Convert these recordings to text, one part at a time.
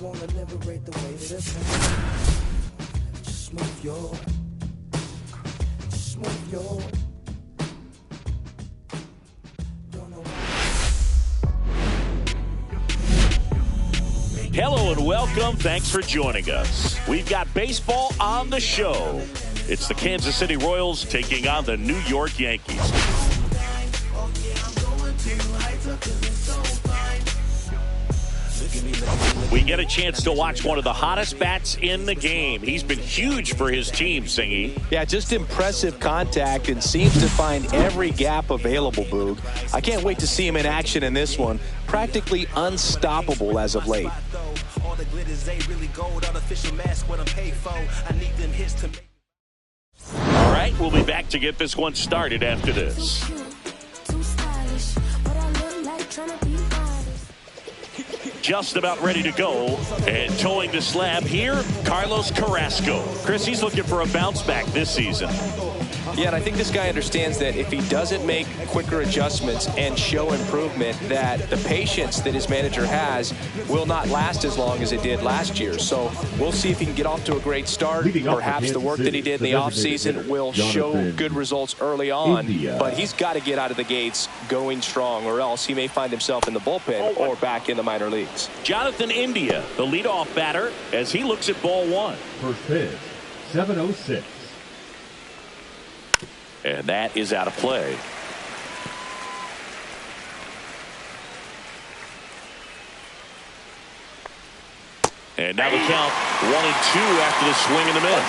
wanna liberate the way that it's just move your Hello and welcome. Thanks for joining us. We've got baseball on the show. It's the Kansas City Royals taking on the New York Yankees. We get a chance to watch one of the hottest bats in the game. He's been huge for his team, Singy. Yeah, just impressive contact and seems to find every gap available, Boog. I can't wait to see him in action in this one. Practically unstoppable as of late. All right, we'll be back to get this one started after this. Just about ready to go, and towing the slab here, Carlos Carrasco. Chris, he's looking for a bounce back this season. Yeah, and I think this guy understands that if he doesn't make quicker adjustments and show improvement, that the patience that his manager has will not last as long as it did last year. So we'll see if he can get off to a great start. Perhaps the work that he did in the offseason will show good results early on, but he's got to get out of the gates going strong, or else he may find himself in the bullpen or back in the minor leagues. Jonathan India, the leadoff batter, as he looks at ball one. First pitch, 7:06. And that is out of play. And now the count 1-2 after the swing and the miss.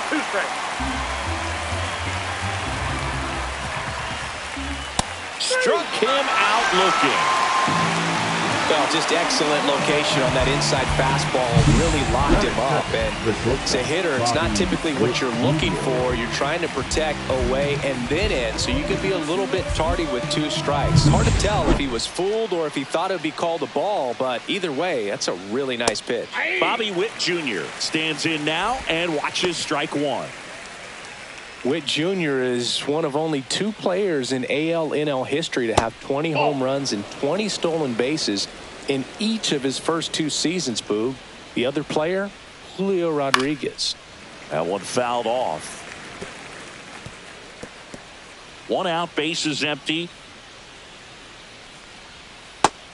2 strikes. Struck him out looking. Well, just excellent location on that inside fastball. Really locked him up. And as a hitter, it's not typically what you're looking for. You're trying to protect away and then in, so you could be a little bit tardy with 2 strikes. Hard to tell if he was fooled or if he thought it would be called a ball, but either way, that's a really nice pitch. Bobby Witt Jr. stands in now and watches strike one. Witt Jr. is one of only 2 players in AL-NL history to have 20 home runs and 20 stolen bases in each of his first 2 seasons, Boog. The other player, Julio Rodriguez. That one fouled off. 1 out, bases empty.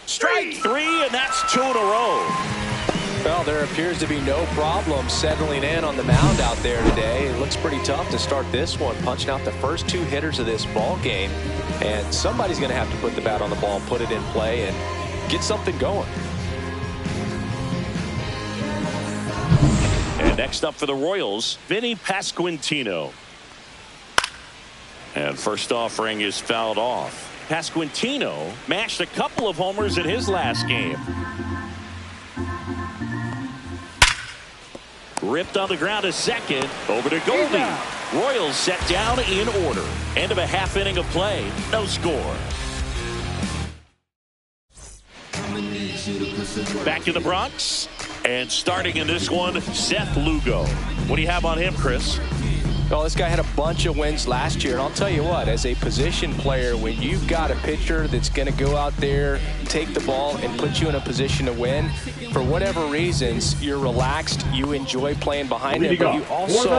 Strike 3, and that's 2 in a row. Well, there appears to be no problem settling in on the mound out there today. It looks pretty tough to start this one, punching out the first 2 hitters of this ball game. And somebody's going to have to put the bat on the ball, put it in play, and get something going. And next up for the Royals, Vinny Pasquantino. And first offering is fouled off. Pasquantino mashed a couple of homers in his last game. Ripped on the ground to second. Over to Goldie. Royals set down in order. End of a half inning of play. No score. Back in the Bronx. And starting in this one, Seth Lugo. What do you have on him, Chris? Well, this guy had a bunch of wins last year, and I'll tell you what, as a position player, when you've got a pitcher that's going to go out there, take the ball, and put you in a position to win, for whatever reasons, you're relaxed, you enjoy playing behind him, but you also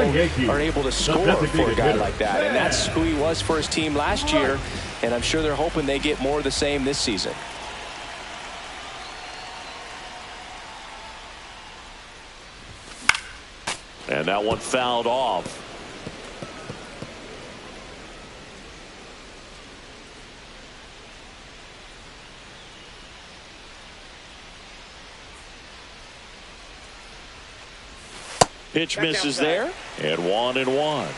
are able to score for a guy like that, and that's who he was for his team last year, and I'm sure they're hoping they get more of the same this season. And that one fouled off. Pitch misses there, and 1-1.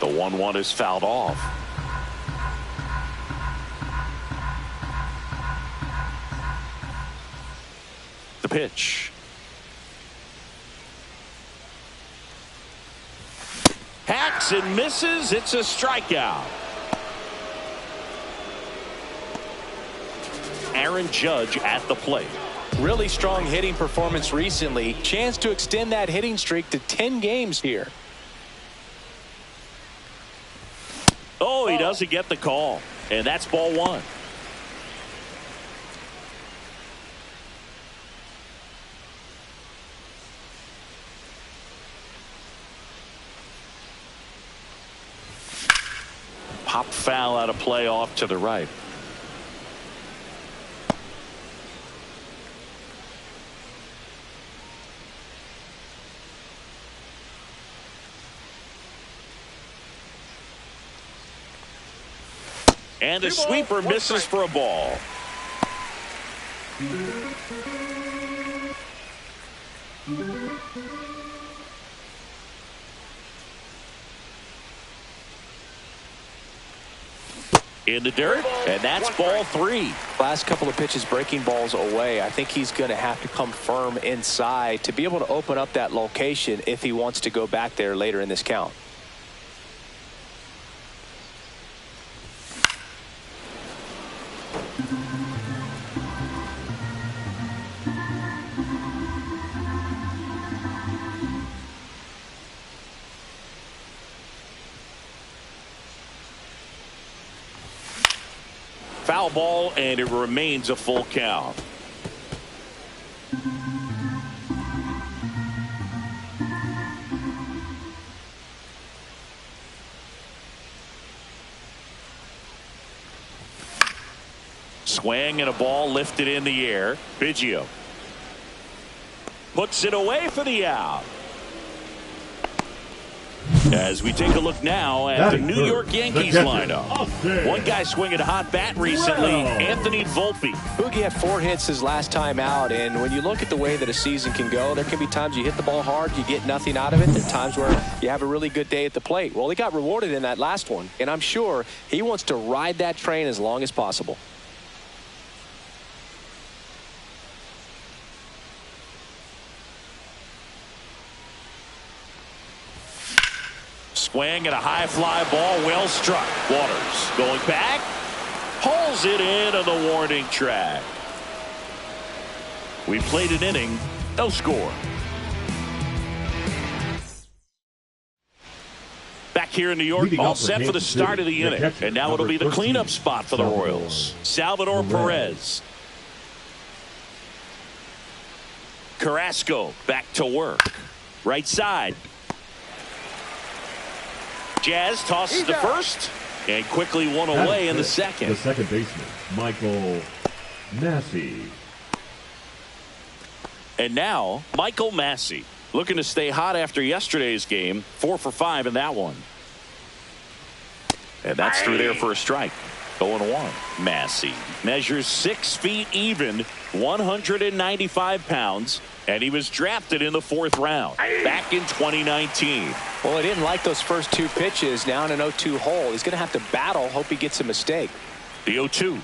The 1-1 is fouled off. The pitch. Hacks and misses. It's a strikeout. Aaron Judge at the plate. Really strong hitting performance recently. Chance to extend that hitting streak to 10 games here. Oh, he doesn't get the call. And that's ball one. Pop foul out of play off to the right. And the sweeper misses for a ball. In the dirt, and that's ball three. Last couple of pitches breaking balls away. I think he's going to have to come firm inside to be able to open up that location if he wants to go back there later in this count. Foul ball, and it remains a full count. Swing and a ball lifted in the air. Biggio puts it away for the out. As we take a look now at the New York Yankees lineup. One guy swinging a hot bat recently, Anthony Volpe. Boogie had 4 hits his last time out, and when you look at the way that a season can go, there can be times you hit the ball hard, you get nothing out of it. There are times where you have a really good day at the plate. Well, he got rewarded in that last one, and I'm sure he wants to ride that train as long as possible. Swing and a high fly ball, well struck. Waters going back, pulls it in on the warning track. We played an inning, no score. Back here in New York, all set for the start of the inning. And now it'll be the cleanup spot for the Royals. Salvador Perez. Carrasco back to work. Right side. Jazz tosses to first and quickly one away in the second. The second baseman, Michael Massey. And now, Michael Massey looking to stay hot after yesterday's game. 4 for 5 in that one. And that's through there for a strike. 0-1. Massey measures 6 feet even, 195 pounds, and he was drafted in the 4th round back in 2019. Well, he didn't like those first 2 pitches. Now in an 0-2 hole, he's going to have to battle, hope he gets a mistake. The 0-2.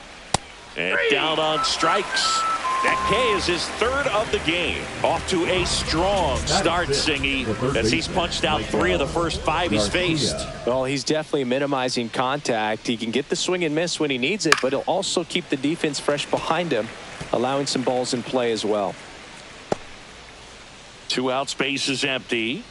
And down on strikes. That K is his 3rd of the game. Off to a strong start, Singy, as he's punched out 3 of the first 5 he's faced. Well, he's definitely minimizing contact. He can get the swing and miss when he needs it, but he'll also keep the defense fresh behind him, allowing some balls in play as well. 2 outs, base is empty.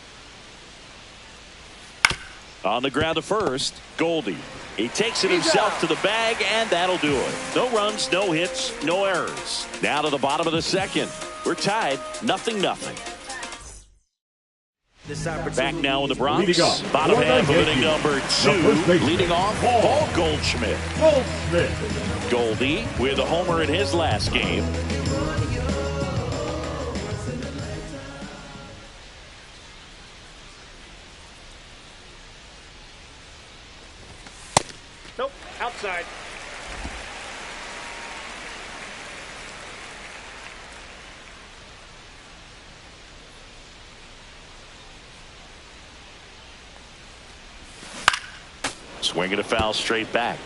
On the ground to first, Goldie. He takes it himself to the bag, and that'll do it. No runs, no hits, no errors. Now to the bottom of the second. We're tied, 0-0. Back now with the Bronx. Bottom half of inning number 2. Leading off, Paul Goldschmidt. Goldie with a homer in his last game. Nope, outside. Swinging a foul straight back.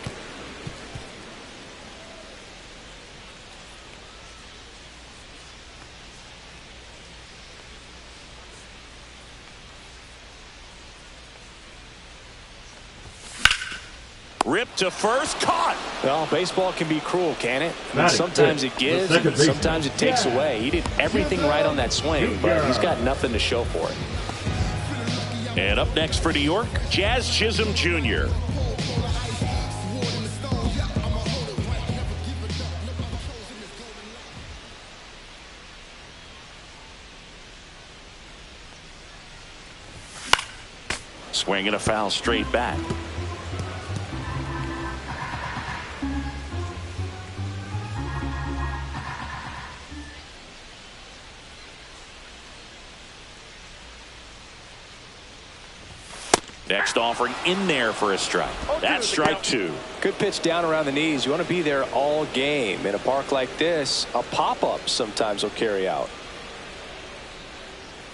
Ripped to first, caught. Well, baseball can be cruel, can it? I mean, sometimes it gives, and sometimes it takes away. He did everything right on that swing, but he's got nothing to show for it. And up next for New York, Jazz Chisholm Jr. Swinging a foul straight back. Next offering in there for a strike. That's strike two. Good pitch down around the knees. You want to be there all game. In a park like this, a pop-up sometimes will carry out.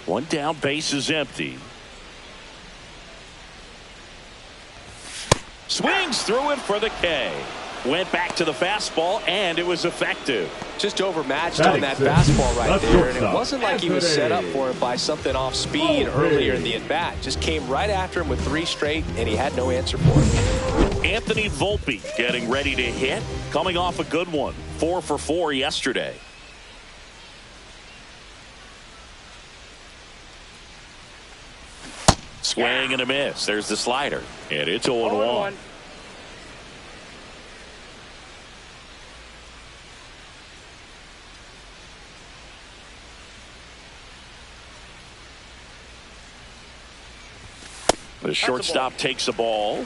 One down, base is empty. Swings through it for the K. Went back to the fastball, and it was effective. Just overmatched on that fastball right there, and it wasn't like he was set up for it by something off speed earlier in the at-bat. Just came right after him with 3 straight, and he had no answer for it. Anthony Volpe getting ready to hit, coming off a good one. 4 for 4 yesterday. Swing and a miss. There's the slider, and it's 0-1. The shortstop takes the ball.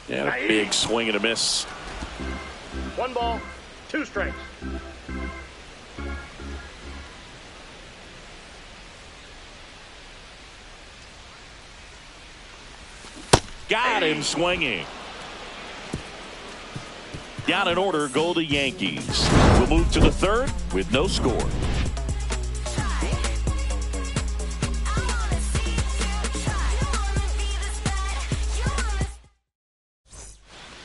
And a big swing and a miss. 1 ball, 2 strikes. Got him swinging. Down in order go the Yankees. We'll move to the third with no score.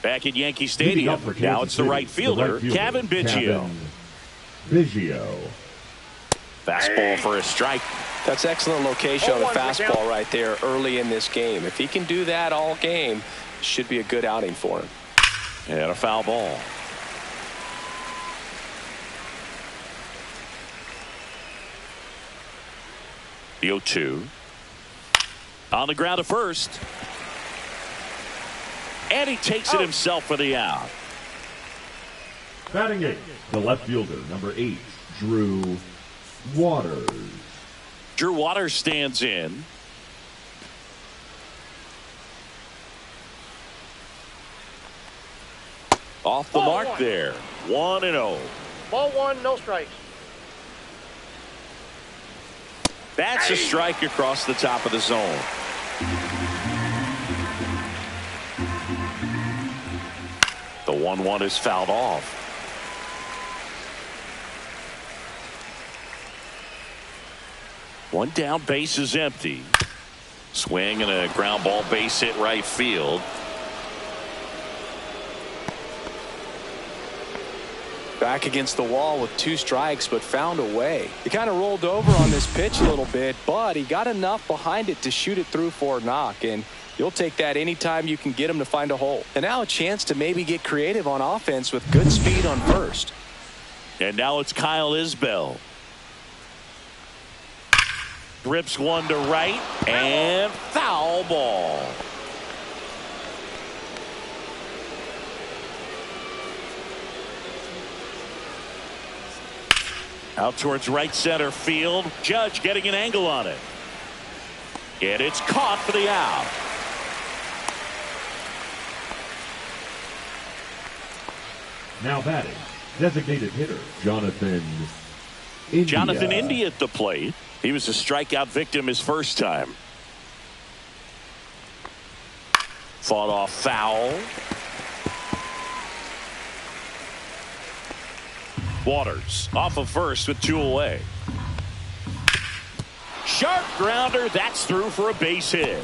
Back at Yankee Stadium. Now it's the right fielder, Cavan Biggio. Fastball for a strike. That's excellent location on the fastball right there early in this game. If he can do that all game, it should be a good outing for him. And a foul ball. The 0-2. On the ground to first. And he takes it himself for the out. Batting 8, the left fielder, number 8, Drew Waters. Drew Waters stands in. Off the mark there. 1-0. Ball 1, no strikes. That's a strike across the top of the zone. The 1-1 is fouled off. One down, base is empty. Swing and a ground ball, base hit right field. Back against the wall with 2 strikes, but found a way. He kind of rolled over on this pitch a little bit, but he got enough behind it to shoot it through for a knock, and you'll take that anytime you can get him to find a hole. And now a chance to maybe get creative on offense with good speed on first. And now it's Kyle Isbell. Drips one to right, and foul ball. Out towards right center field. Judge getting an angle on it. And it's caught for the out. Now batting, designated hitter, Jonathan India. Jonathan India at the plate. He was a strikeout victim his first time. Fought off foul. Waters off of first with 2 away. Sharp grounder. That's through for a base hit.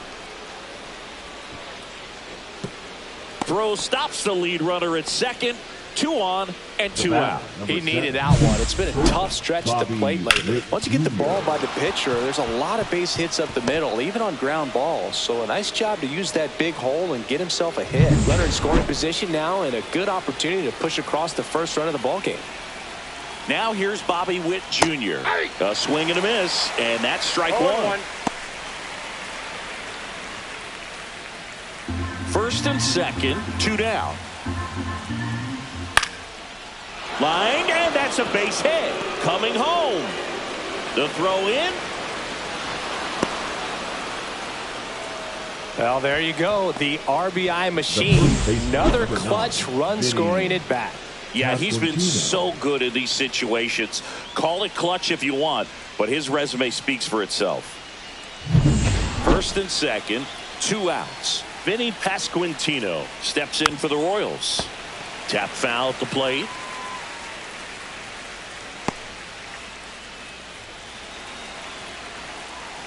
throw stops the lead runner at second. 2 on and 2 out. He needed that one. It's been a tough stretch at the plate lately. Once you get the ball by the pitcher, there's a lot of base hits up the middle, even on ground balls. So a nice job to use that big hole and get himself a hit. Runner in scoring position now, and a good opportunity to push across the first run of the ball game. Now here's Bobby Witt Jr. A swing and a miss, and that's strike one. First and second, 2 down. Line, and that's a base hit. Coming home. The throw in. Well, there you go. The RBI machine. Another clutch run scoring at bat. Yeah, he's been so good in these situations. Call it clutch if you want, but his resume speaks for itself. First and second, 2 outs. Vinny Pasquantino steps in for the Royals. Tap foul at the plate.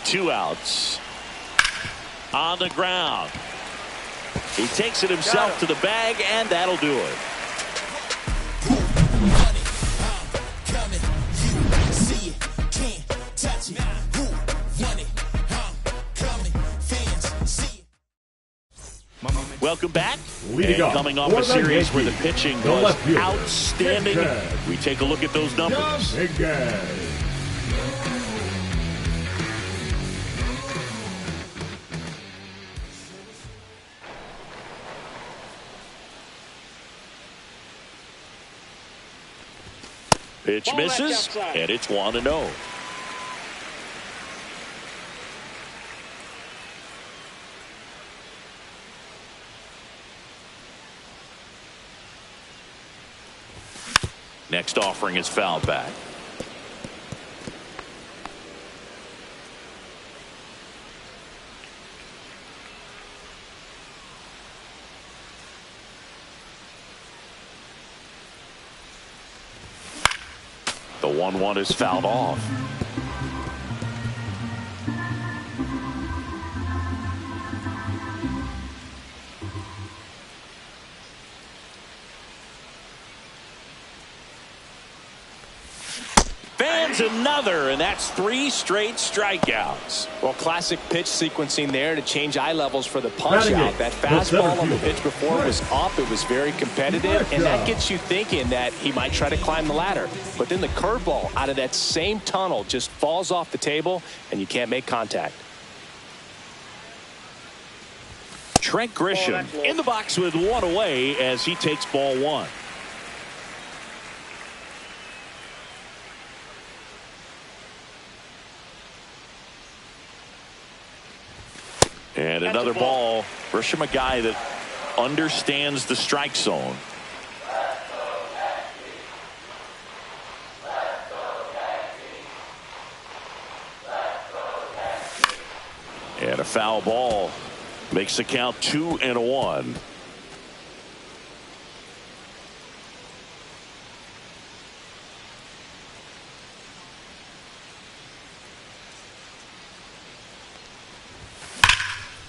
Two outs. On the ground. He takes it himself to the bag, and that'll do it. Welcome back. And coming off a series where the pitching was outstanding, we take a look at those numbers. Pitch misses, and it's 1-0. Next offering is fouled back. The 1-1 is fouled off. Fans another, and that's 3 straight strikeouts. Well, classic pitch sequencing there to change eye levels for the punch out. That fastball on the pitch before was up. It was very competitive, and that gets you thinking that he might try to climb the ladder. But then the curveball out of that same tunnel just falls off the table, and you can't make contact. Trent Grisham in the box with 1 away as he takes ball 1. And another ball. Grisham, a guy that understands the strike zone. And a foul ball makes the count 2-1.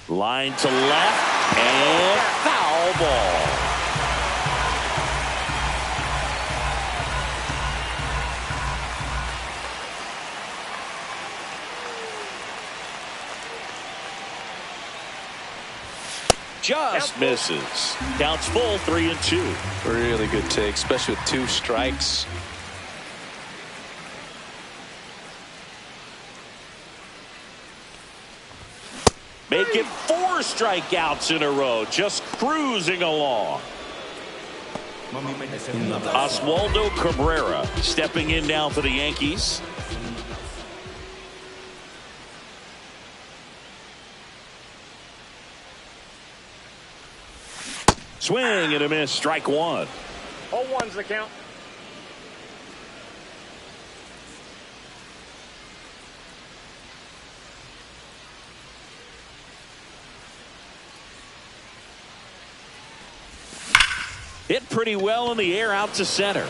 Line to left, and foul ball. Just misses. Counts full, 3-2. Really good take, especially with 2 strikes. Make it 4 strikeouts in a row, just cruising along. Oswaldo Cabrera stepping in now for the Yankees. Swing and a miss, strike 1. 0-1's the count. Hit pretty well in the air out to center.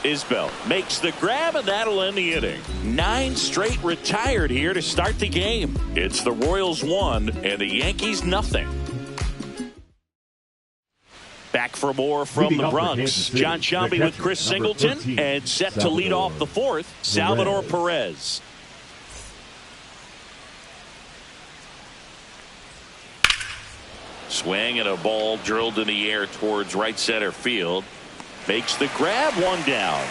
Isbell makes the grab, and that'll end the inning. 9 straight retired here to start the game. It's the Royals 1 and the Yankees nothing. Back for more from the Bronx. John Shambi with Chris Singleton, 13, and set to lead off the 4th, Salvador Perez. Swing and a ball drilled in the air towards right center field. Makes the grab, 1 down.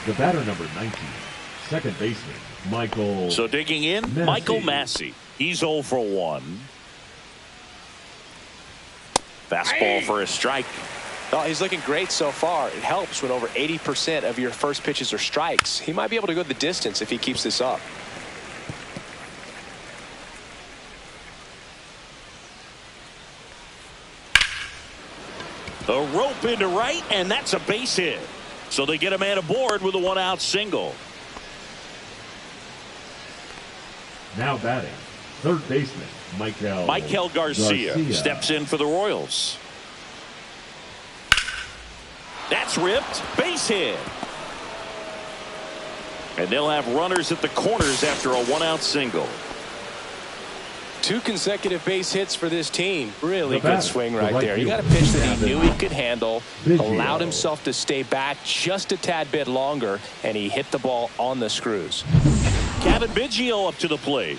The batter number 19, second baseman, Michael. So digging in, Massey. Michael Massey. He's 0 for 1. Fastball for a strike. Oh, he's looking great so far. It helps when over 80% of your first pitches are strikes. He might be able to go the distance if he keeps this up. A rope into right, and that's a base hit. So they get a man aboard with a 1-out single. Now batting, third baseman, Michael Garcia steps in for the Royals. That's ripped. Base hit. And they'll have runners at the corners after a 1-out single. 2 consecutive base hits for this team. Really good swing right there. He got a pitch that he knew he could handle, allowed himself to stay back just a tad bit longer, and he hit the ball on the screws. Kevin Biggio up to the plate.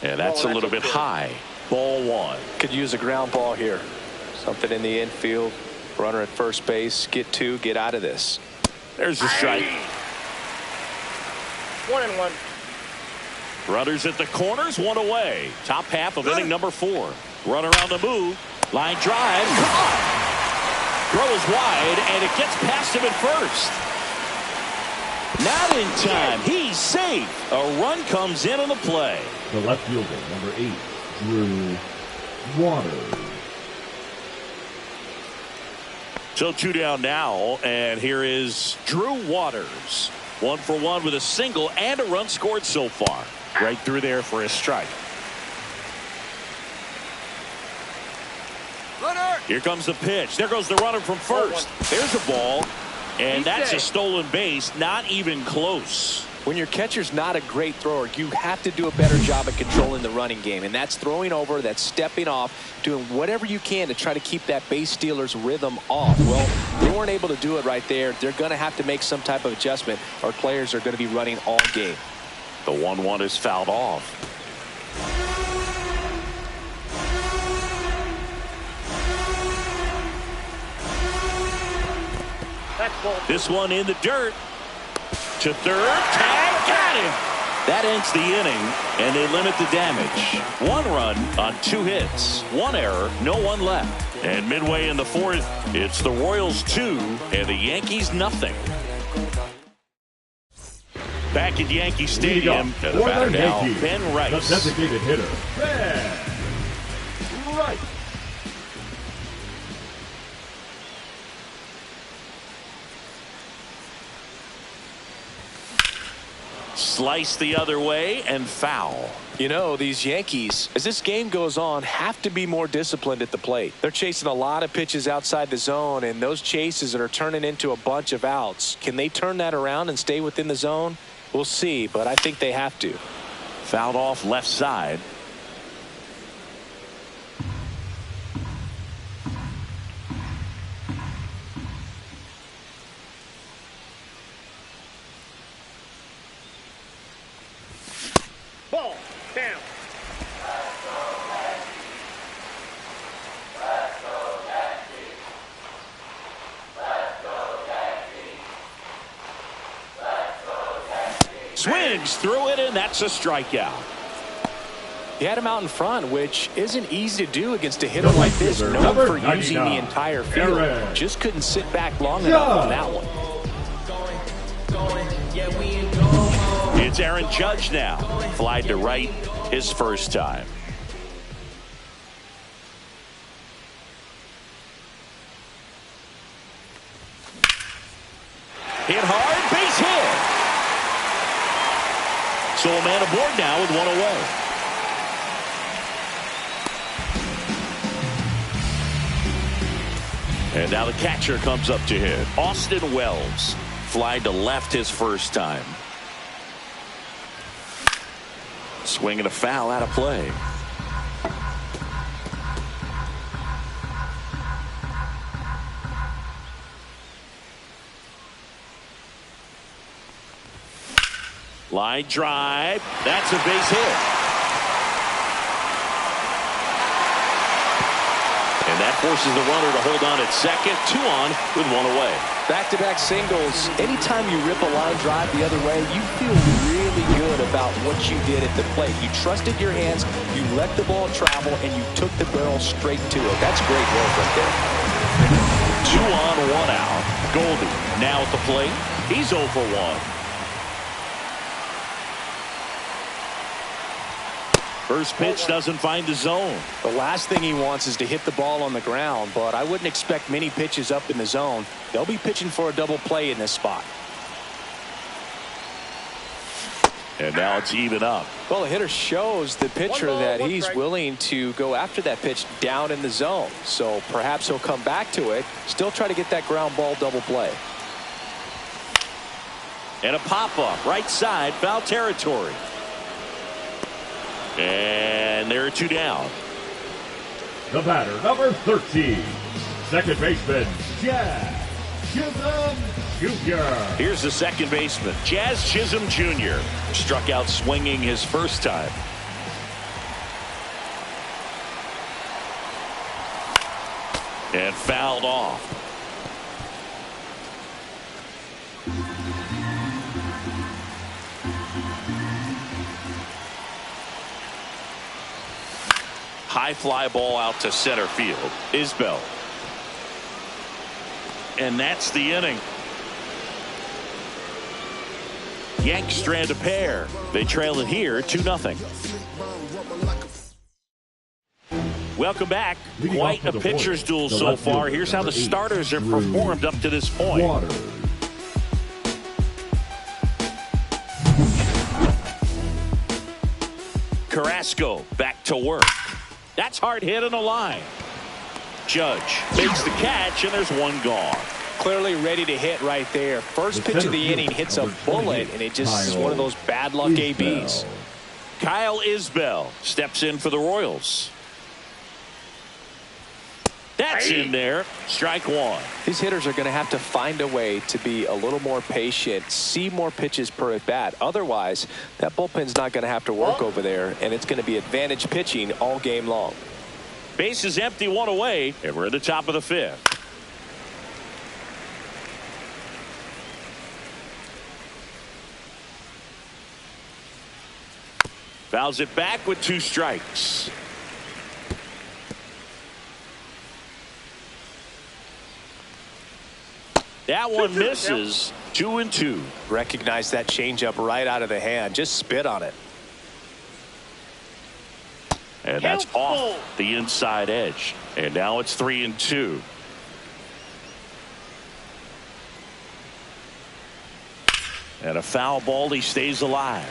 And that's a little bit high. Ball 1. Could use a ground ball here. Something in the infield. Runner at first base. Get 2. Get out of this. There's the strike. 1-1. Runners at the corners, 1 away. Top half of inning number 4. Runner on the move. Line drive. Caught. Throw is wide, and it gets past him at first. Not in time. He's safe. A run comes in on the play. The left fielder, number 8, Drew Waters. So 2 down now, and here is Drew Waters. 1 for 1 with a single and a run scored so far. Right through there for a strike. Runner. Here comes the pitch. There goes the runner from first. There's a ball, and that's a stolen base. Not even close. When your catcher's not a great thrower, you have to do a better job at controlling the running game, and that's throwing over, that's stepping off, doing whatever you can to try to keep that base stealer's rhythm off. Well, they weren't able to do it right there. They're going to have to make some type of adjustment, or players are going to be running all game. The 1-1 is fouled off. This one in the dirt. To third. Tag. Got him. That ends the inning, and they limit the damage. 1 run on 2 hits. 1 error. No one left. And midway in the 4th, it's the Royals 2 and the Yankees nothing. Back at Yankee Stadium, and the batter now, Ben Rice. The designated hitter, Ben Rice. Slice the other way and foul. You know, these Yankees, as this game goes on, have to be more disciplined at the plate. They're chasing a lot of pitches outside the zone, and those chases are turning into a bunch of outs. Can they turn that around and stay within the zone? We'll see, but I think they have to. Fouled off left side. Ball. Down. Swings through it, and that's a strikeout. He had him out in front, which isn't easy to do against a hitter like this, known for using the entire field. Just couldn't sit back long enough on that one. It's Aaron Judge now. Flied to right his first time. Hit hard, base hit. So a man aboard now with 1 away. And now the catcher comes up to hit. Austin Wells flied to left his first time. Swing and a foul out of play. Line drive. That's a base hit. And that forces the runner to hold on at second. 2 on with 1 away. Back-to-back singles. Anytime you rip a line drive the other way, you feel really good about what you did at the plate. You trusted your hands, you let the ball travel, and you took the barrel straight to it. That's great work right there. 2 on, 1 out. Goldie now at the plate. He's 0 for 1. First pitch doesn't find the zone. The last thing he wants is to hit the ball on the ground, but I wouldn't expect many pitches up in the zone. They'll be pitching for a double play in this spot. And now it's even up. Well, the hitter shows the pitcher that he's willing to go after that pitch down in the zone. So perhaps he'll come back to it, still try to get that ground ball double play. And a pop-up right side, foul territory. And there are 2 down. The batter, number 13, second baseman, Jazz Chisholm Jr. Here's the second baseman, Jazz Chisholm Jr. Struck out swinging his first time. And fouled off. High fly ball out to center field. Isbell. And that's the inning. Yanks strand a pair. They trail it here 2-0. Welcome back. Quite a pitcher's duel so far. Here's how the starters have performed up to this point. Carrasco back to work. That's hard hit in a line. Judge makes the catch, and there's 1 gone. Clearly ready to hit right there. First pitch of the inning hits a bullet, and it just is one of those bad luck ABs. Kyle Isbell steps in for the Royals. That's in there. Strike 1. These hitters are going to have to find a way to be a little more patient, see more pitches per at bat. Otherwise, that bullpen's not going to have to work over there, and it's going to be advantage pitching all game long. Base is empty, 1 away, and we're at the top of the 5th. Fouls it back with 2 strikes. That one misses. 2-2. Recognize that changeup right out of the hand. Just spit on it. And that's off the inside edge. And now it's 3-2. And a foul ball. He stays alive.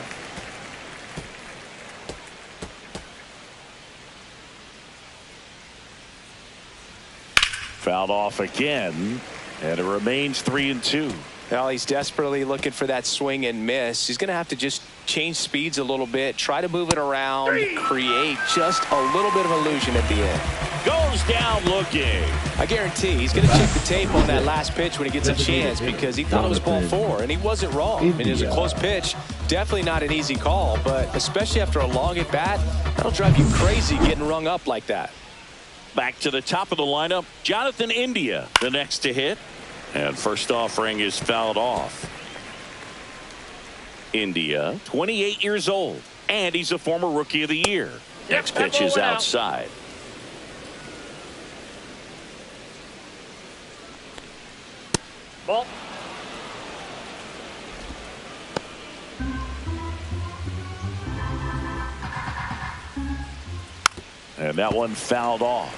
Fouled off again. And it remains 3-2. Well, he's desperately looking for that swing and miss. He's going to have to just change speeds a little bit, try to move it around, create just a little bit of illusion at the end. Goes down looking. I guarantee he's going to check the tape on that last pitch when he gets a chance, because he thought it was ball 4, and he wasn't wrong. I mean, it was a close pitch. Definitely not an easy call, but especially after a long at bat, that'll drive you crazy getting rung up like that. Back to the top of the lineup, Jonathan India, the next to hit. And first offering is fouled off. India, 28 years old, and he's a former Rookie of the Year. Next pitch is outside. Ball. And that one fouled off.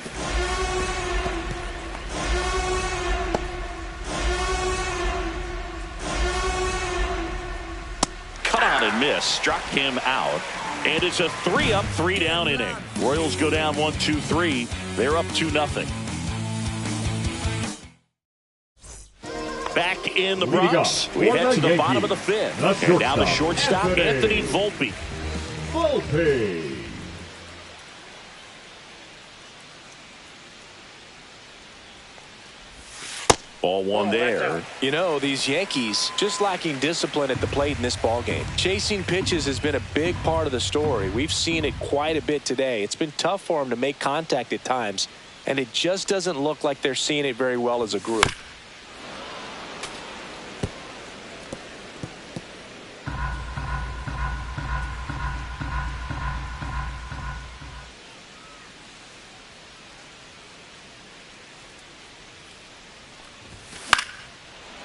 Cut on and miss. Struck him out. And it's a 3-up, 3-down inning. Royals go down 1-2-3. They're up 2-0. in the Bronx. We head to the bottom of the fifth. And now the shortstop, Anthony Volpe. Volpe. Ball one there. You know, these Yankees just lacking discipline at the plate in this ball game. Chasing pitches has been a big part of the story. We've seen it quite a bit today. It's been tough for them to make contact at times, and it just doesn't look like they're seeing it very well as a group.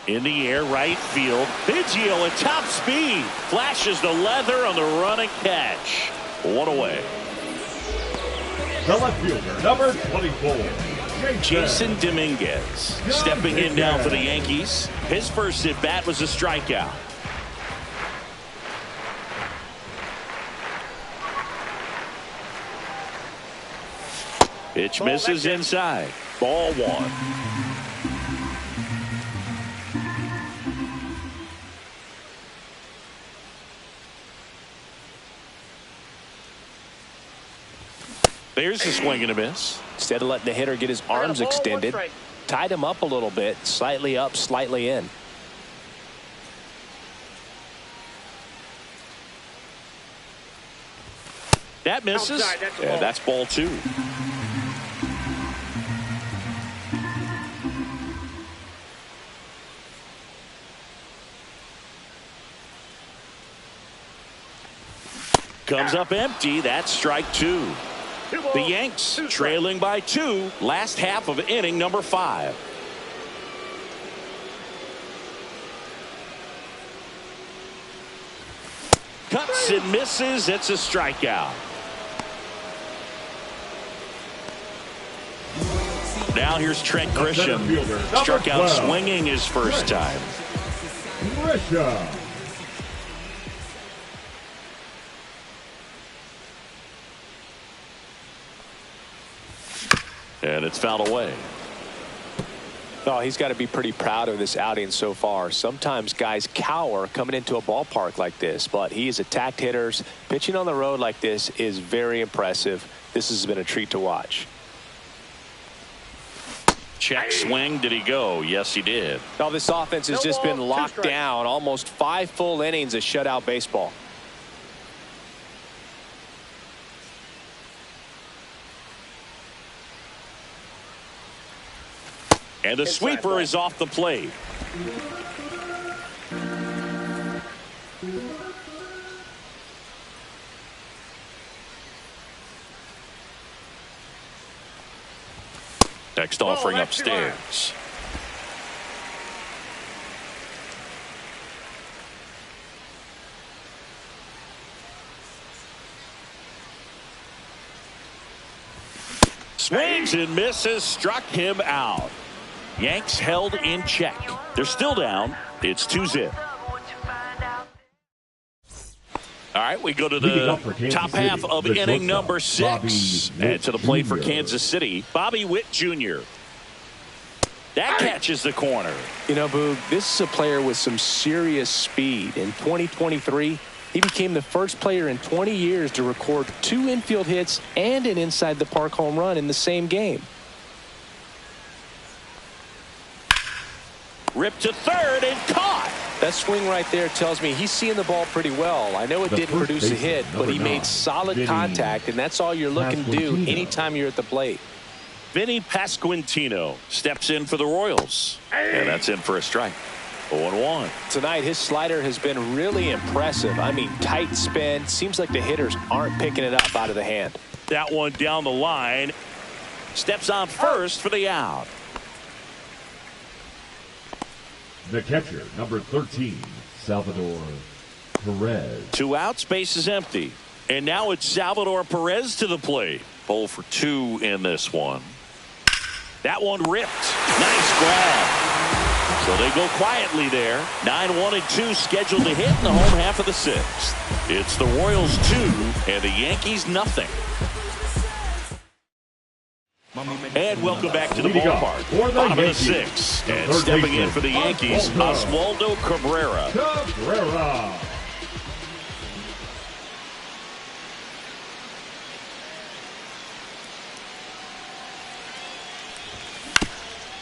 In the air, right field. Biggio at top speed. Flashes the leather on the running catch. One away. The left fielder, number 24. Jason Dominguez stepping in now for the Yankees. His first at bat was a strikeout. Pitch misses inside. Ball one. There's a swing and a miss. Instead of letting the hitter get his arms extended, tied him up a little bit, slightly up, slightly in. That misses. Yeah, that's ball two. Comes up empty. That's strike two. The Yanks trailing by 2, last half of inning number 5. Cuts and misses. It's a strikeout. Now here's Trent Grisham. Struck out swinging his first time. Grisham. And it's fouled away. Oh, he's got to be pretty proud of this outing so far. Sometimes guys cower coming into a ballpark like this, but he has attacked hitters. Pitching on the road like this is very impressive. This has been a treat to watch. Check swing. Did he go? Yes, he did. Oh, this offense has just been locked down. Almost 5 full innings of shutout baseball. And the sweeper is off the plate. Next offering upstairs. Swings and misses, struck him out. Yanks held in check. They're still down. It's 2-0. All right, we go to the top half of inning number 6. And to the plate for Kansas City, Bobby Witt Jr. That catches the corner. You know, Boog, this is a player with some serious speed. In 2023, he became the first player in 20 years to record 2 infield hits and an inside-the-park home run in the same game. Ripped to third and caught. That swing right there tells me he's seeing the ball pretty well. I know it didn't produce a hit, but he made solid contact, and that's all you're looking to do anytime you're at the plate. Vinny Pasquantino steps in for the Royals. And that's in for a strike. 0-1. Tonight, his slider has been really impressive. I mean, tight spin. Seems like the hitters aren't picking it up out of the hand. That one down the line. Steps on first for the out. The catcher, number 13, Salvador Perez. 2 outs, base is empty. And now it's Salvador Perez to the plate. 0 for 2 in this one. That one ripped. Nice grab. So they go quietly there. 9-1-2 scheduled to hit in the home half of the 6th. It's the Royals 2 and the Yankees nothing. And welcome back to the Leading up ballpark. for the Bottom of the Yankees, sixth. the And third stepping baseman, in for the Yankees, Oswaldo Cabrera. Cabrera.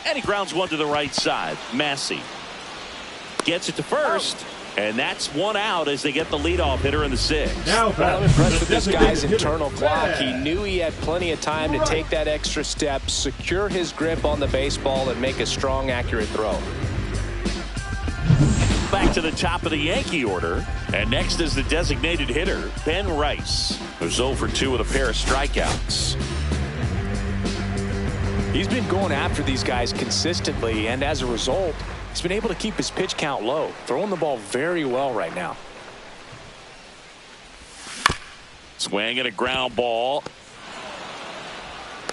And he grounds one to the right side. Massey gets it to first. And that's one out as they get the leadoff hitter in the sixth. Now Well, I'm impressed with this guy's hitter, internal clock. He Fred. knew he had plenty of time to take that extra step, secure his grip on the baseball, and make a strong, accurate throw. Back to the top of the Yankee order. And next is the designated hitter, Ben Rice, who's 0 for 2 with a pair of strikeouts. He's been going after these guys consistently, and as a result, he's been able to keep his pitch count low, throwing the ball very well right now. Swing and a ground ball.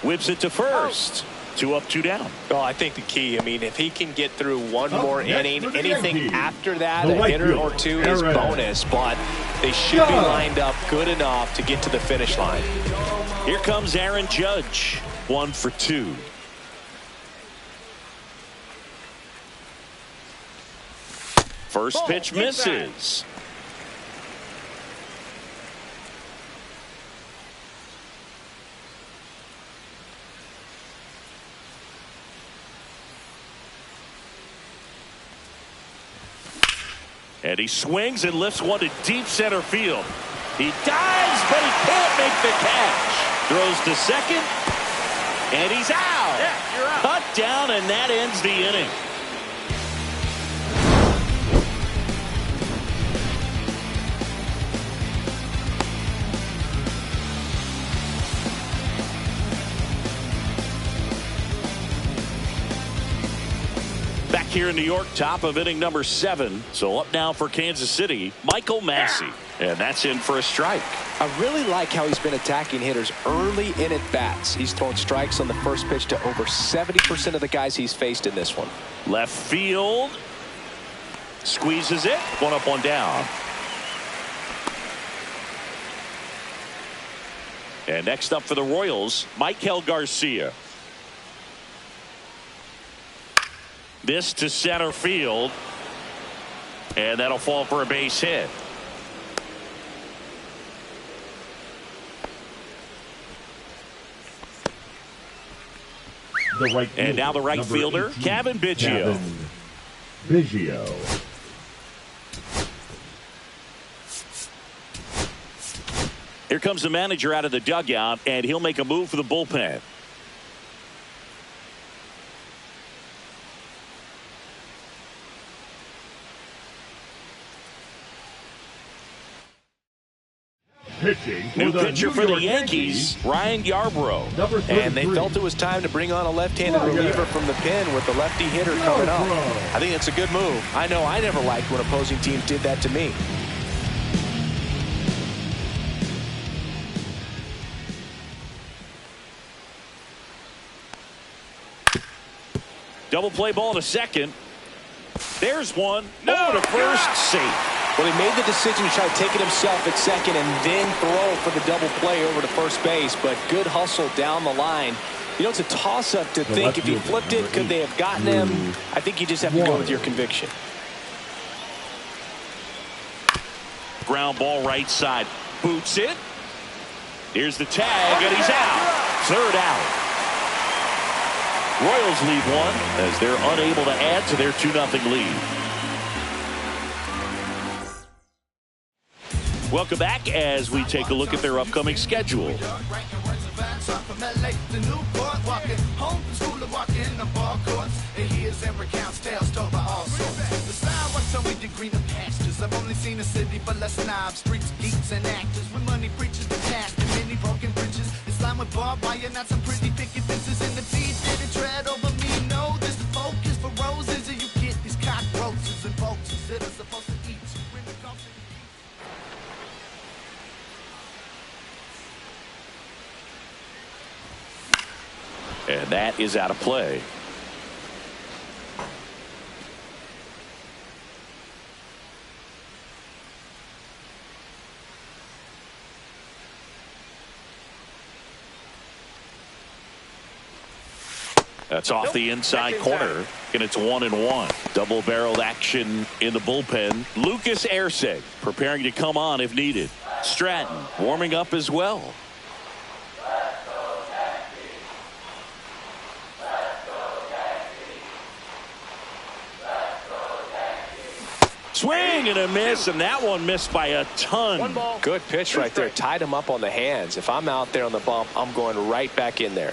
Whips it to first. 2 up, 2 down. Well, I think the key, if he can get through one more next inning, for the anything Yankees, after that, the a right hitter or fielder, two is Aaron. bonus, but they should be lined up good enough to get to the finish line. Here comes Aaron Judge. 1 for 2. First pitch misses. And he swings and lifts one to deep center field. He dives, but he can't make the catch. Throws to second, and he's out. Yeah, you're out. Cut down, and that ends the inning. Back here in New York, top of inning number 7. So up now for Kansas City, Michael Massey. And that's in for a strike. I really like how he's been attacking hitters early in at bats. He's thrown strikes on the first pitch to over 70% of the guys he's faced in this one. Left field. Squeezes it. 1 up, 1 down. And next up for the Royals, Michael Garcia. This to center field. And that'll fall for a base hit. The right And now the right number fielder, 18, Kevin Biggio. Kevin Biggio. Here comes the manager out of the dugout, and he'll make a move for the bullpen. Pitching for New the pitcher New for the York Yankees, Ryan Yarbrough. Number And they 33. felt it was time to bring on a left-handed Oh, yeah. reliever from the pen with the lefty hitter coming up. Yarbrough. I think it's a good move. I know I never liked when opposing teams did that to me. Double play ball to second. There's one. No, to first, safe. Well, he made the decision to try to take it himself at second and then throw for the double play over to first base, but good hustle down the line. You know, it's a toss-up to think if he flipped it, could they have gotten him? I think you just have to go with your conviction. Ground ball right side. Boots it. Here's the tag, and he's out. Third out. Royals lead one as they're unable to add to their 2-0 lead. Welcome back as we take a look at their upcoming schedule. I've only seen a city but less snobs, streets, geeks, and actors with money preachers detached and many broken bridges. Islam with barbed wire, not some pretty picket fences in the feet didn't tread over me. No, this is focus for roses, and you get these cockroaches and vultures that are supposed to eat you in the Gulf. And that is out of play. That's off the inside corner, and it's 1-1. Double-barreled action in the bullpen. Lucas Erceg preparing to come on if needed. Stratton warming up as well. Swing and a miss, and that one missed by a ton. Good pitch right there. Tied him up on the hands. If I'm out there on the bump, I'm going right back in there.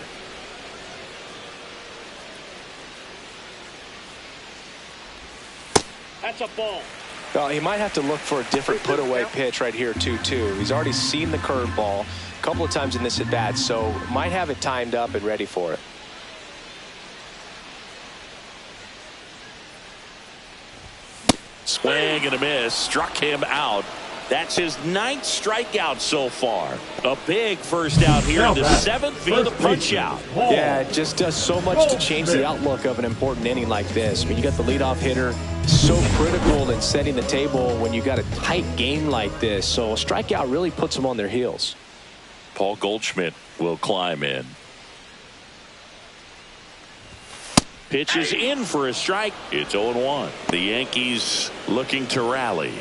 That's a ball. Well, he might have to look for a different put-away pitch right here, too. He's already seen the curveball a couple of times in this at-bat, so might have it timed up and ready for it. Swing and a miss. Struck him out. That's his 9th strikeout so far. A big first out here in the 7th via the punch out. Yeah, it just does so much to change the outlook of an important inning like this. I mean, you got the leadoff hitter, so critical in setting the table when you got a tight game like this. So a strikeout really puts them on their heels. Paul Goldschmidt will climb in. Pitch is in for a strike. It's 0-1. The Yankees looking to rally.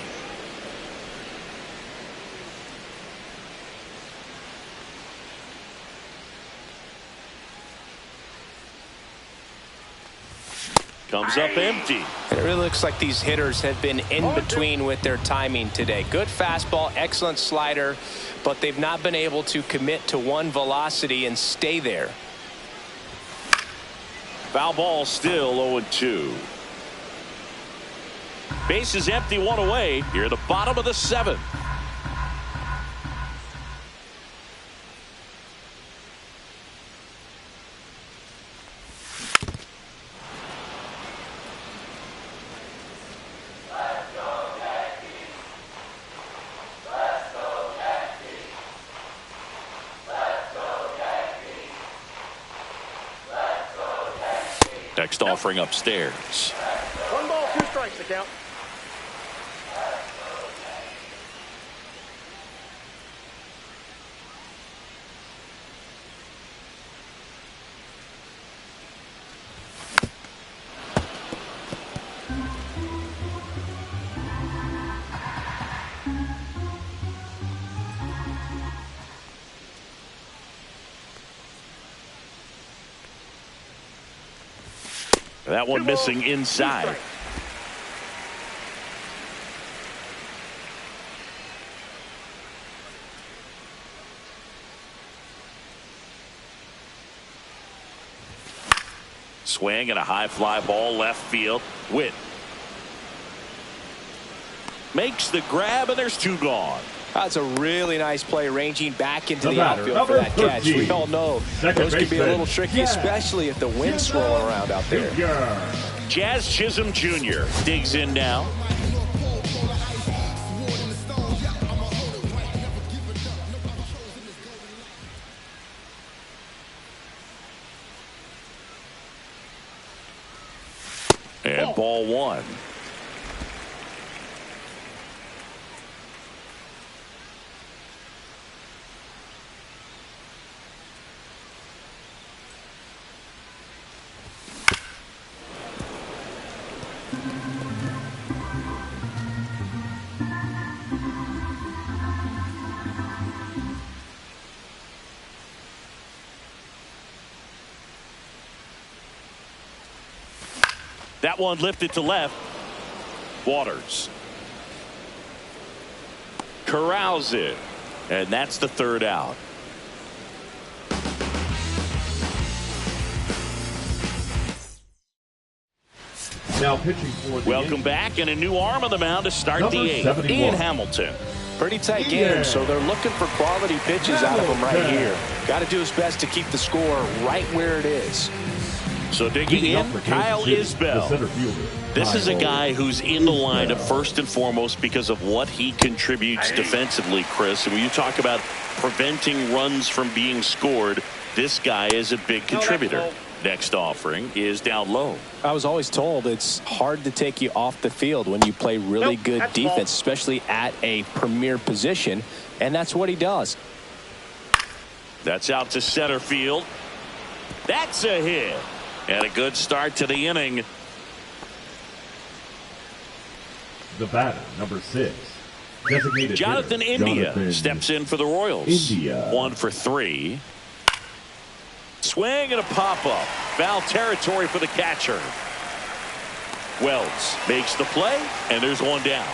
Comes up empty. It really looks like these hitters have been in between with their timing today. Good fastball, excellent slider, but they've not been able to commit to one velocity and stay there. Foul ball, still 0-2. Base is empty, one away. Here at the bottom of the 7th. Next offering upstairs. 1 ball, 2 strikes to count. That one missing inside. Swing and a high fly ball left field. Witt makes the grab, and there's 2 gone. That's a really nice play, ranging back into the outfield for that catch. We all know those can be a little tricky, especially if the wind's swirling around out there. Jazz Chisholm Jr. digs in now. And ball 1. That one lifted to left. Waters corrals it, and that's the 3rd out. Now pitching for the Welcome back, and a new arm on the mound to start Number the 8th. 71. Ian Hamilton. Pretty tight game, so they're looking for quality pitches out of him right here. Got to do his best to keep the score right where it is. So digging in, Kyle Isbell. This is a guy who's in the lineup first and foremost because of what he contributes defensively, Chris. And when you talk about preventing runs from being scored, this guy is a big contributor. Next offering is down low. I was always told it's hard to take you off the field when you play really good defense, especially at a premier position, and that's what he does. That's out to center field. That's a hit. And a good start to the inning. The batter, number 6. Designated Jonathan hitter, India Jonathan steps in for the Royals. India. 1 for 3. Swing and a pop-up. Foul territory for the catcher. Wells makes the play, and there's one down.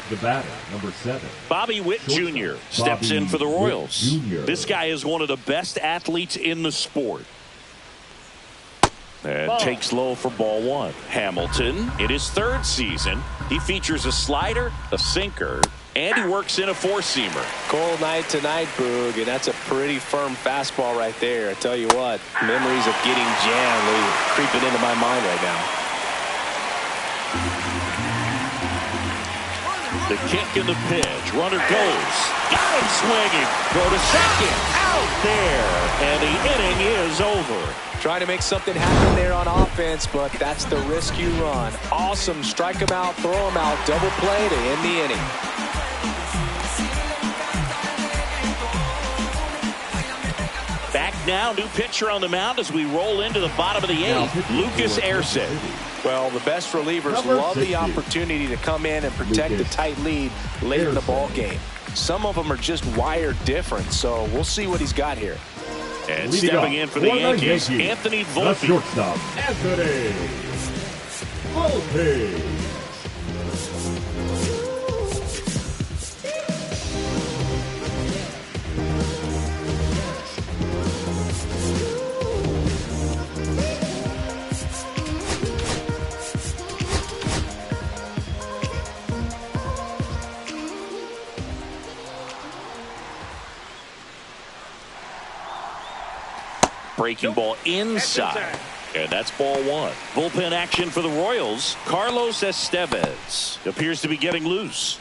The batter, number 7. Bobby Witt Jr. steps in for the Royals. This guy is one of the best athletes in the sport. And takes low for ball 1. Hamilton, in his 3rd season, he features a slider, a sinker, and he works in a 4-seamer. Cold night tonight, Boog, and that's a pretty firm fastball right there. I tell you what, memories of getting jammed are creeping into my mind right now. The kick and the pitch. Runner goes. Got him swinging. Throw to second. Out there. And the inning is over. Trying to make something happen there on offense, but that's the risk you run. Awesome. Strike him out, throw him out, double play to end the inning. Back now, new pitcher on the mound as we roll into the bottom of the 8th. Lucas Erceg. Well, the best relievers love the opportunity to come in and protect the tight lead late in the ball game. Some of them are just wired different, so we'll see what he's got here. And stepping in for the Yankees, Anthony Volpe. The shortstop, Anthony Volpe. Breaking ball inside. And that's ball 1. Bullpen action for the Royals. Carlos Estevez appears to be getting loose.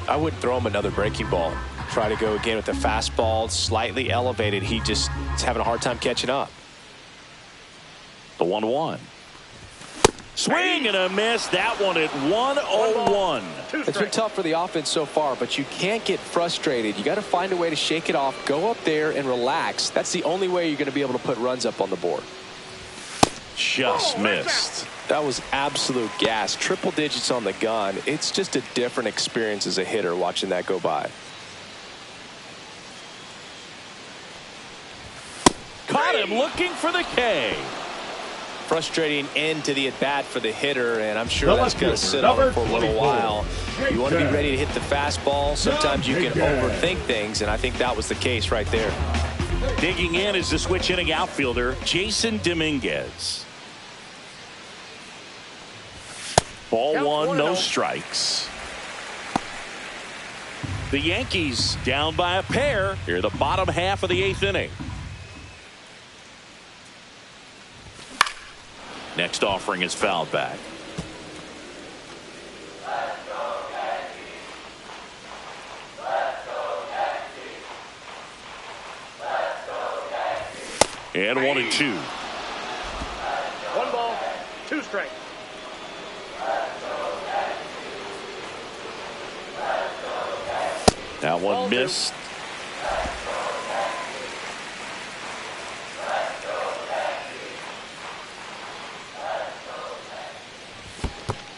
I would throw him another breaking ball. Try to go again with the fastball, slightly elevated. He just is having a hard time catching up. The 1-1. Swing and a miss. That one at 1-0-1. It's been tough for the offense so far, but you can't get frustrated. You got to find a way to shake it off, go up there and relax. That's the only way you're going to be able to put runs up on the board. Just missed. That was absolute gas. Triple digits on the gun. It's just a different experience as a hitter watching that go by. Caught him looking for the K. Frustrating end to the at-bat for the hitter, and I'm sure that's going to sit on him for a little while. You want to be ready to hit the fastball. Sometimes you can overthink things, and I think that was the case right there. Digging in is the switch hitting outfielder, Jason Dominguez. Ball 1, no strikes. The Yankees down by a pair here in the bottom half of the 8th inning. Next offering is fouled back. And 1-2. 1 ball, 2 strikes. That one missed.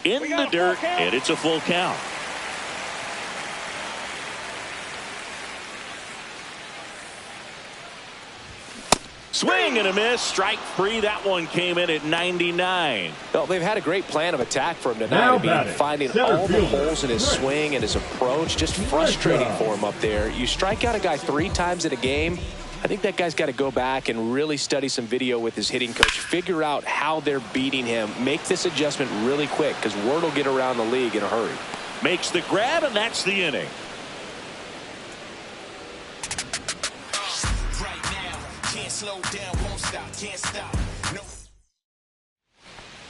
In the dirt, and it's a full count. Swing and a miss. Strike 3. That one came in at 99. Well, they've had a great plan of attack for him tonight. I mean, finding all the holes in his swing and his approach, just frustrating for him up there. You strike out a guy 3 times in a game. I think that guy's got to go back and really study some video with his hitting coach, figure out how they're beating him, make this adjustment really quick because word will get around the league in a hurry. Makes the grab, and that's the inning.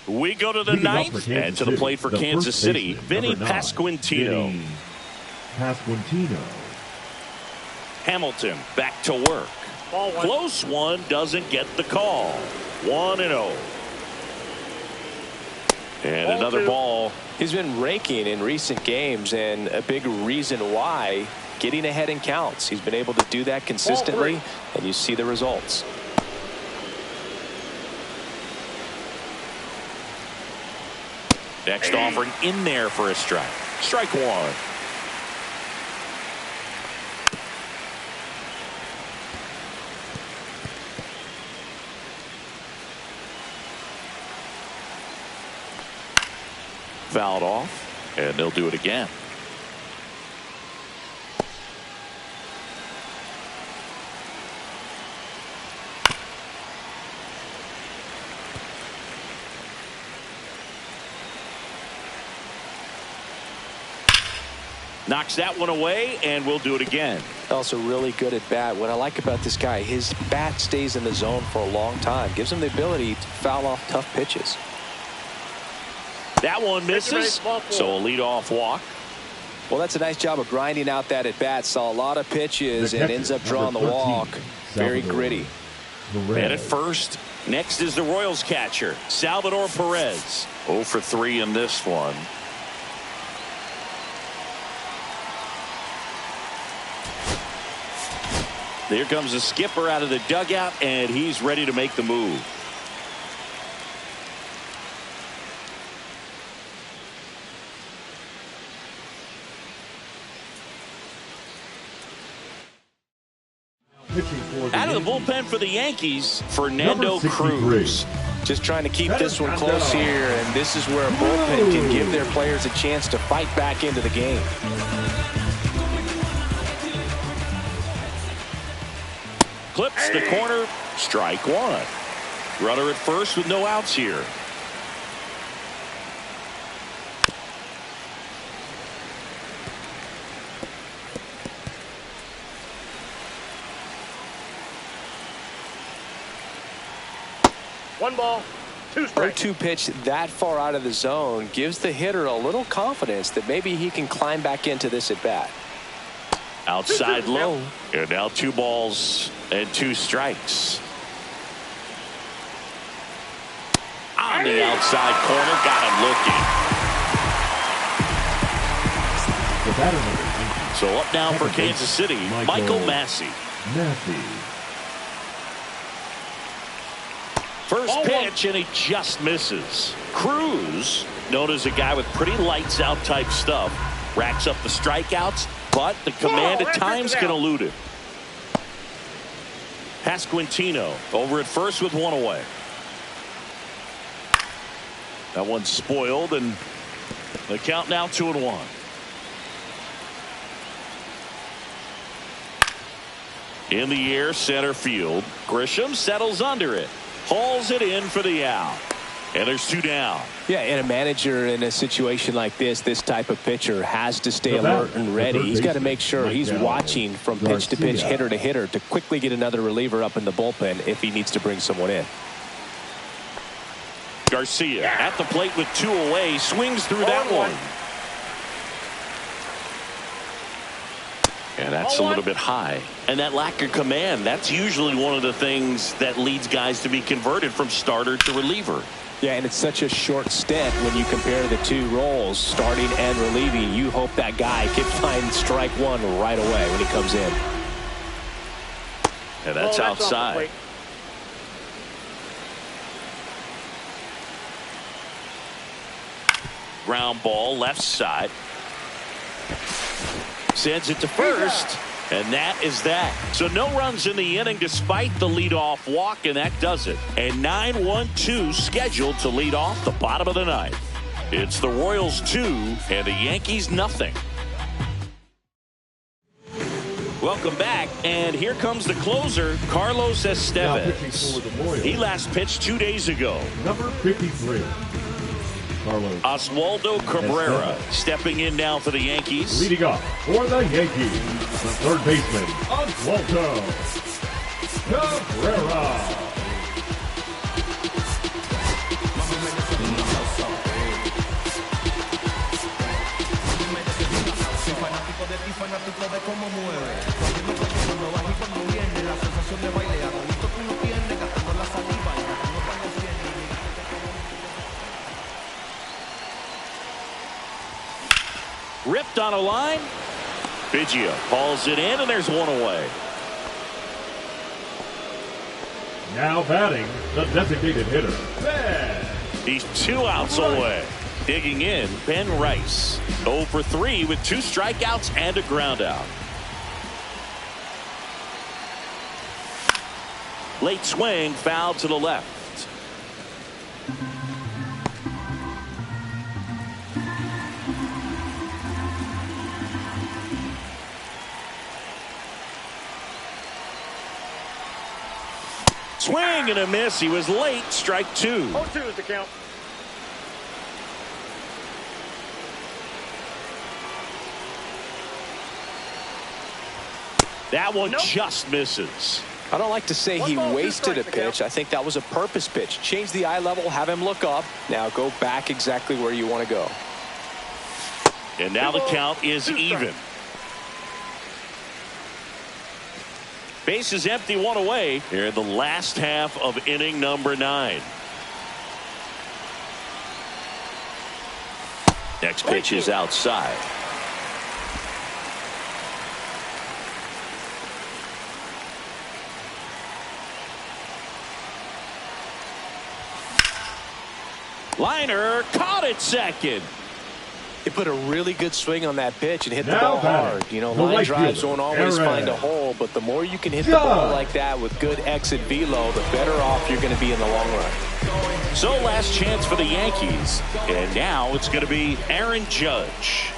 We go to the 9th, and to the plate for Kansas City, Vinny Pasquantino. Hamilton back to work. Close one, doesn't get the call. 1-0. And another ball. He's been raking in recent games, and a big reason why, getting ahead in counts. He's been able to do that consistently, and you see the results. Next offering in there for a strike. Strike one. Fouled off, and they'll do it again. Knocks that one away, and we'll do it again. Also really good at bat. What I like about this guy, his bat stays in the zone for a long time. Gives him the ability to foul off tough pitches. That one misses, so a leadoff walk. Well, that's a nice job of grinding out that at bat. Saw a lot of pitches and ends up drawing the walk. Very gritty. And at first, next is the Royals catcher, Salvador Perez. 0 for 3 in this one. There comes the skipper out of the dugout, and he's ready to make the move. Out of the bullpen for the Yankees, Fernando Cruz. Just trying to keep this one close here, and this is where a bullpen can give their players a chance to fight back into the game. Clips the corner, strike one. Runner at first with no outs here. One ball, two strikes. 0-2 pitch that far out of the zone gives the hitter a little confidence that maybe he can climb back into this at bat. Outside low, and now 2 balls and 2 strikes. On the outside corner, got him looking. So up now for Kansas City, Michael Massey. First pitch, and he just misses. Cruz, known as a guy with pretty lights out type stuff, racks up the strikeouts, but the command at times can elude him. Pasquantino over at first with 1 away. That one's spoiled, and the count now 2-1. In the air, center field. Grisham settles under it. Hauls it in for the out. And there's 2 down. Yeah, and a manager in a situation like this type of pitcher has to stay alert and ready. He's got to make sure he's watching from pitch to pitch, hitter to hitter, to quickly get another reliever up in the bullpen if he needs to bring someone in. Garcia at the plate with 2 away, swings through that one. And that's a little bit high. And that lack of command, that's usually one of the things that leads guys to be converted from starter to reliever. Yeah, and it's such a short stint when you compare the 2 roles, starting and relieving. You hope that guy can find strike 1 right away when he comes in. And that's outside. Ground ball, left side. Sends it to first, and that is that. So no runs in the inning despite the leadoff walk, and that does it. A 9-1-2 scheduled to lead off the bottom of the 9th. It's the Royals 2 and the Yankees nothing. Welcome back, and here comes the closer, Carlos Estevez. He last pitched 2 days ago. Number 53. Oswaldo Cabrera stepping in now for the Yankees. Leading off for the Yankees, the third baseman, Oswaldo Cabrera. Ripped on a line. Biggio hauls it in, and there's one away. Now batting, the designated hitter, Ben. He's 2 outs away. Digging in, Ben Rice. 0 for 3 with 2 strikeouts and a ground out. Late swing, foul to the left. Swing and a miss. He was late. Strike 2. 0-2 is the count. That one just misses. I don't like to say he wasted a pitch. I think that was a purpose pitch. Change the eye level, have him look up. Now go back exactly where you want to go. And now the count is even. Base is empty, 1 away here in the last half of inning number 9. Next pitch is outside. Liner caught it second. He put a really good swing on that pitch and hit the ball hard. You know, line drives don't always find a hole, but the more you can hit the ball like that with good exit velo, the better off you're going to be in the long run. So last chance for the Yankees, and now it's going to be Aaron Judge.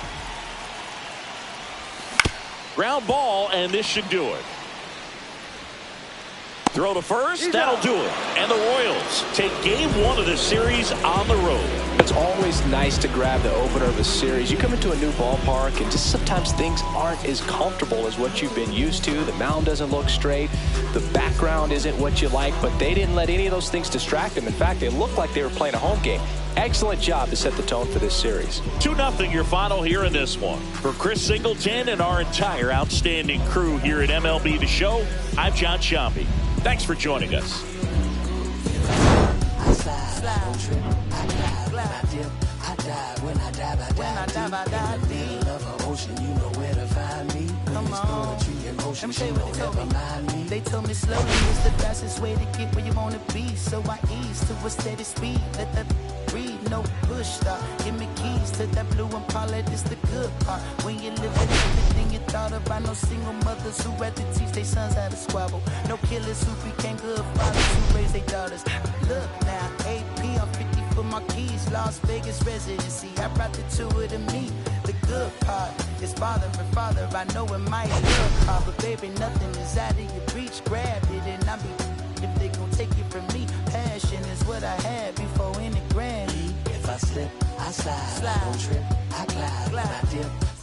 Ground ball, and this should do it. Throw to first, that'll do it. And the Royals take game 1 of the series on the road. It's always nice to grab the opener of a series. You come into a new ballpark and just sometimes things aren't as comfortable as what you've been used to. The mound doesn't look straight. The background isn't what you like, but they didn't let any of those things distract them. In fact, they looked like they were playing a home game. Excellent job to set the tone for this series. 2-0 your final here in this one. For Chris Singleton and our entire outstanding crew here at MLB The Show, I'm John Sciambi. Thanks for joining us. They told me slowly is the fastest way to get where you want to be. So I ease to a steady speed. Let that breathe, no push stop. Give me keys to that blue Impala, this the good part. When you live in everything you thought about. No single mothers who rather teach their sons how to squabble. No killers who became good fathers who raised their daughters. Look now, AP, I'm 50 for my keys. Las Vegas residency, I brought the 2 of them me. The good part is father and father. I know it might look hard, but baby, nothing is out of your reach. Grab it and I be if they gon' take it from me. Passion is what I had before any Grammy. If I slip, I slide. Don't trip, I glide. I dip.